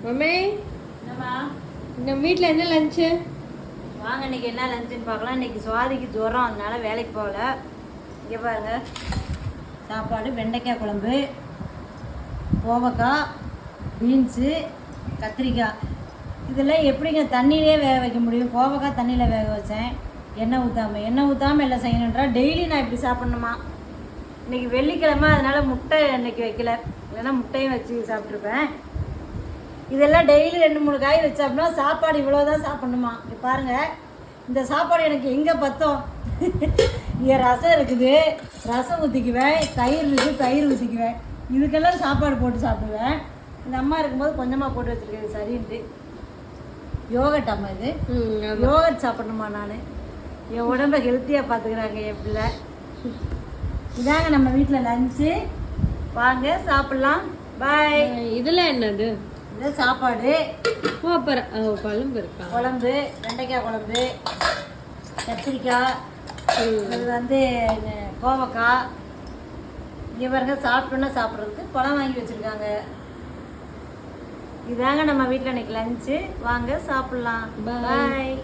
Mummy என்னம்மா நம்ம வீட்டில் என்ன லஞ்சு? வாங்க இன்னைக்கு என்ன லஞ்சுன்னு பார்க்கலாம். இன்னைக்கு சுவாதிக்கு ஜுரம், அதனால வேலைக்கு போகல. இங்கே பாருங்க, சாப்பாடு வெண்டைக்காய் குழம்பு, கோவக்காய், பீன்ஸு, கத்திரிக்காய். இதெல்லாம் எப்படிங்க தண்ணியிலே வேக வைக்க முடியும்? கோவக்காய் தண்ணியில் வேக வச்சேன், எண்ணெய் ஊற்றாமல் எல்லாம் செய்யணுன்றா. டெய்லி நான் இப்படி சாப்பிட்ணுமா? இன்றைக்கி வெள்ளிக்கிழமை, அதனால் முட்டை இன்றைக்கி வைக்கல, இல்லைன்னா முட்டையும் வச்சு சாப்பிட்ருப்பேன். இதெல்லாம் டெய்லி 2-3 காய் வச்சோம்னா சாப்பாடு இவ்வளோ தான் சாப்பிட்ணுமா? இப்போ பாருங்கள், இந்த சாப்பாடு எனக்கு எங்கே பத்தோம்? இங்கே ரசம் இருக்குது, ரசம் ஊற்றிக்குவேன், தயிர் இருக்குது, தயிர் ஊற்றிக்குவேன். இதுக்கெல்லாம் சாப்பாடு போட்டு சாப்பிடுவேன். இந்த அம்மா இருக்கும்போது கொஞ்சமாக போட்டு வச்சுருக்கேன் சரின்ட்டு. யோகட் அம்மா, இது யோகட் சாப்பிட்ணுமா? நான் என் உடம்பை ஹெல்த்தியாக பார்த்துக்கிறாங்க என் பிள்ளை. இதாங்க நம்ம வீட்டில் லஞ்சு. வாங்க சாப்பிட்லாம். பாய். இதெல்லாம் என்னது? இது சாப்பாடு, குழம்பு இருக்கா? குழம்பு, வெண்டைக்காய் குழம்பு, கத்திரிக்காய், இது வந்து கோவக்காய். இங்கே பாருங்க, சாப்பிட்டோன்னா சாப்பிட்றதுக்கு பழம் வாங்கி வச்சுருக்காங்க. இதாங்க நம்ம வீட்டில் இன்னைக்கு லஞ்சு. வாங்க சாப்பிட்லாம். பாய்.